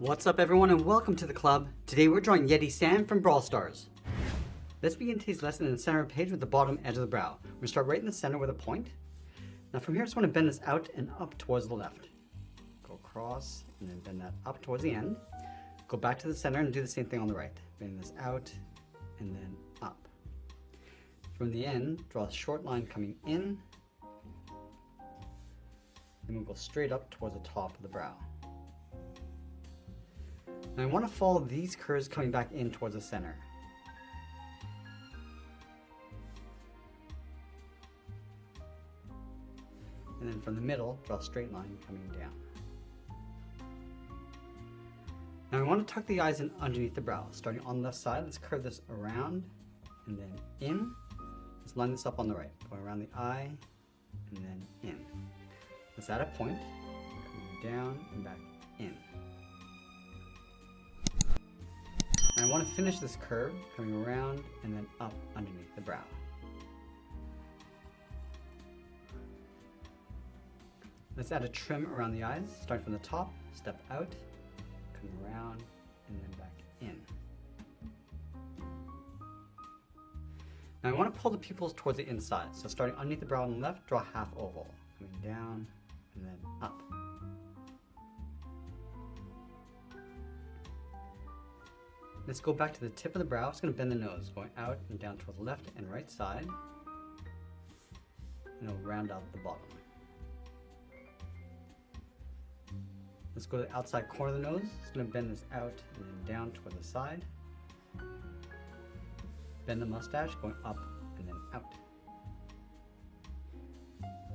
What's up everyone and welcome to the club. Today we're drawing Yeti Sam from Brawl Stars. Let's begin today's lesson in the center of the page with the bottom edge of the brow. We're going to start right in the center with a point. Now from here I just want to bend this out and up towards the left. Go across and then bend that up towards the end. Go back to the center and do the same thing on the right. Bend this out and then up. From the end, draw a short line coming in. Then we'll go straight up towards the top of the brow. Now I want to follow these curves coming back in towards the center. And then from the middle, draw a straight line coming down. Now I want to tuck the eyes in underneath the brow. Starting on the left side, let's curve this around and then in. Let's line this up on the right, going around the eye and then in. Let's add a point, coming down and back in. And I want to finish this curve coming around and then up underneath the brow. Let's add a trim around the eyes, starting from the top, step out, come around, and then back in. Now I want to pull the pupils towards the inside, so starting underneath the brow on the left, draw a half oval, coming down and then up. Let's go back to the tip of the brow. It's going to bend the nose, going out and down toward the left and right side. And it'll round out the bottom. Let's go to the outside corner of the nose. It's going to bend this out and then down toward the side. Bend the mustache, going up and then out.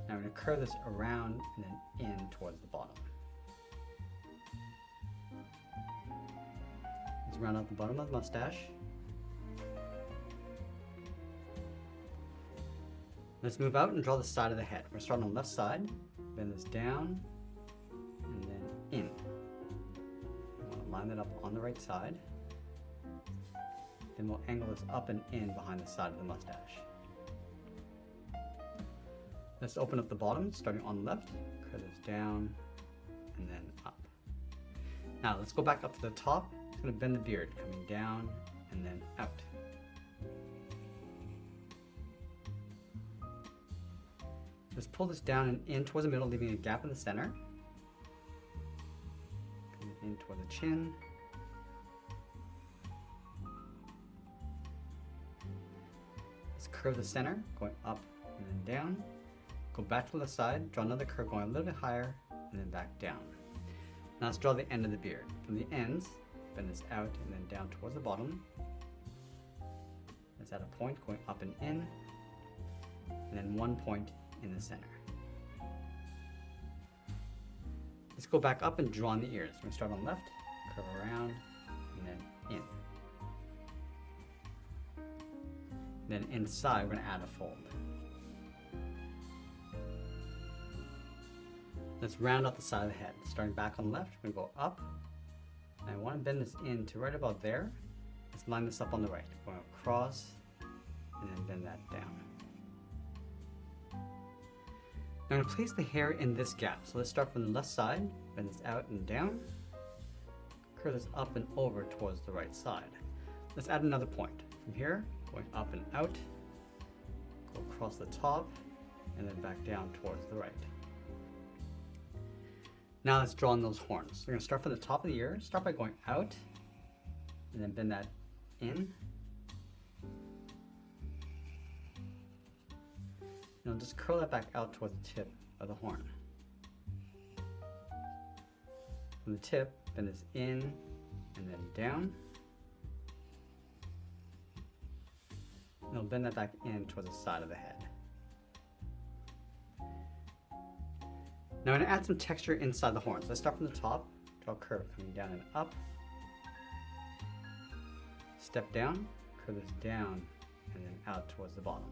Now we're going to curve this around and then in towards the bottom. Let's round out the bottom of the mustache. Let's move out and draw the side of the head. We're starting on the left side, bend this down, and then in. We want to line that up on the right side. Then we'll angle this up and in behind the side of the mustache. Let's open up the bottom, starting on the left, curve this down, and then up. Now let's go back up to the top. It's going to bend the beard, coming down and then out. Let's pull this down and in towards the middle, leaving a gap in the center. Coming in toward the chin. Let's curve the center, going up and then down. Go back to the side, draw another curve going a little bit higher, and then back down. Now let's draw the end of the beard. From the ends, bend this out and then down towards the bottom. Let's add a point going up and in, and then one point in the center. Let's go back up and draw on the ears. We're going to start on the left, curve around, and then in. Then inside, we're going to add a fold. Let's round out the side of the head. Starting back on the left, we're going to go up. And I want to bend this in to right about there. Let's line this up on the right. Going across and then bend that down. Now I'm going to place the hair in this gap. So let's start from the left side, bend this out and down. Curve this up and over towards the right side. Let's add another point. From here, going up and out, go across the top, and then back down towards the right. Now let's draw on those horns. So we're going to start from the top of the ear, start by going out, and then bend that in. And just curl that back out towards the tip of the horn. From the tip, bend this in and then down. And we'll bend that back in towards the side of the head. Now I'm going to add some texture inside the horns. Let's start from the top, draw a curve coming down and up. Step down, curve this down, and then out towards the bottom.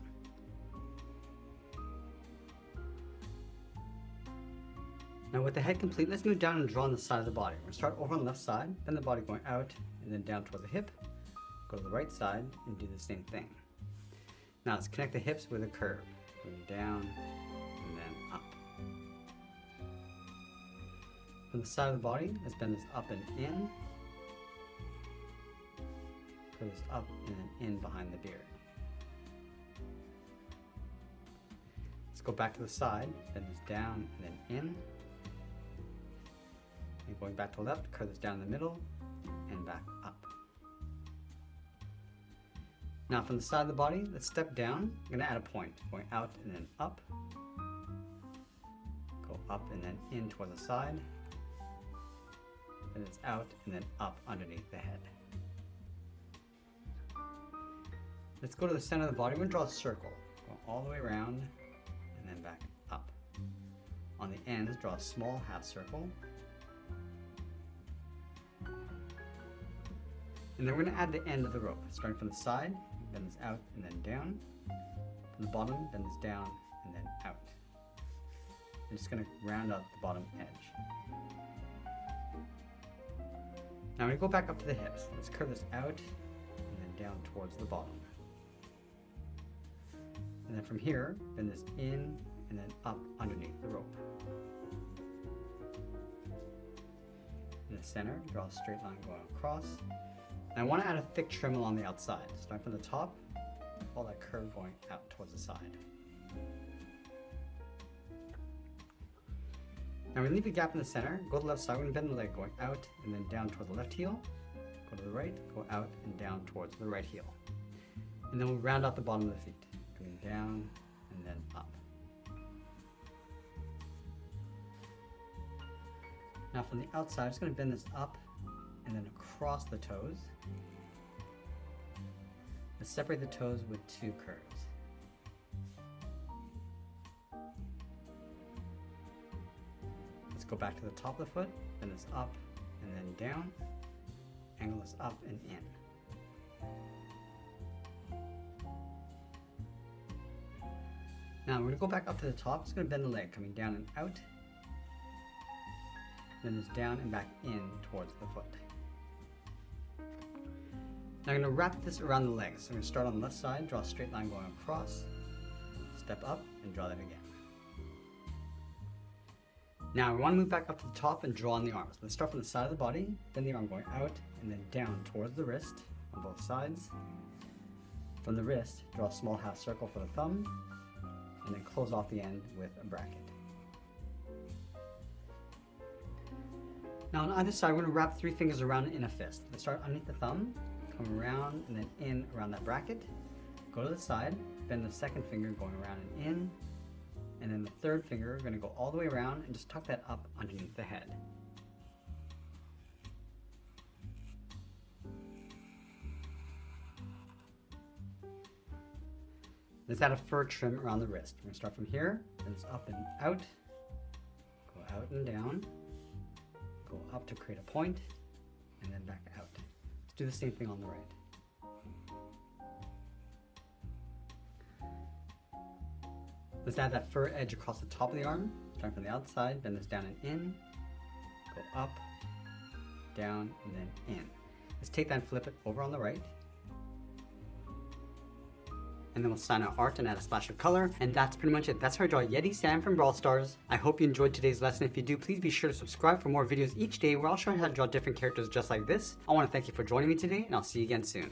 Now with the head complete, let's move down and draw on the side of the body. We're going to start over on the left side, bend the body going out, and then down towards the hip. Go to the right side and do the same thing. Now let's connect the hips with a curve, going down and then up. From the side of the body, let's bend this up and in. Curve this up and then in behind the beard. Let's go back to the side, bend this down and then in. And going back to the left, curve this down in the middle and back up. Now from the side of the body, let's step down. I'm going to add a point, going out and then up. Go up and then in towards the side. Then it's out and then up underneath the head. Let's go to the center of the body. We're going to draw a circle. Go all the way around and then back up. On the ends, draw a small half circle. And then we're going to add the end of the rope, starting from the side, bend this out and then down. From the bottom, bend this down and then out. I'm just going to round out the bottom edge. Now I'm going to go back up to the hips. Let's curve this out and then down towards the bottom. And then from here, bend this in and then up underneath the rope. In the center, draw a straight line going across. And I want to add a thick trim along the outside. Start from the top, follow that curve going out towards the side. Now we leave a gap in the center, go to the left side, we're going to bend the leg going out and then down toward the left heel. Go to the right, go out and down towards the right heel. And then we'll round out the bottom of the feet, going down and then up. Now from the outside, I'm just going to bend this up and then across the toes. Let's separate the toes with two curves. Let's go back to the top of the foot, bend this up and then down, angle this up and in. Now we're going to go back up to the top, just going to bend the leg, coming down and out, then this down and back in towards the foot. Now I'm going to wrap this around the legs. So I'm going to start on the left side, draw a straight line going across, step up and draw that again. Now we want to move back up to the top and draw on the arms. Let's start from the side of the body, bend the arm going out and then down towards the wrist on both sides. From the wrist, draw a small half circle for the thumb and then close off the end with a bracket. Now on either side, we're going to wrap 3 fingers around it in a fist. Let's start underneath the thumb, come around and then in around that bracket. Go to the side, bend the second finger going around and in, and then the third finger, we're going to go all the way around and just tuck that up underneath the head. Let's add a fur trim around the wrist. We're going to start from here, bend this up and out, go out and down, go up to create a point, and then back out. Let's do the same thing on the right. Let's add that fur edge across the top of the arm. Starting from the outside, bend this down and in, go up, down, and then in. Let's take that and flip it over on the right. And then we'll sign our art and add a splash of color. And that's pretty much it. That's how I draw Yeti Sam from Brawl Stars. I hope you enjoyed today's lesson. If you do, please be sure to subscribe for more videos each day where I'll show you how to draw different characters just like this. I want to thank you for joining me today, and I'll see you again soon.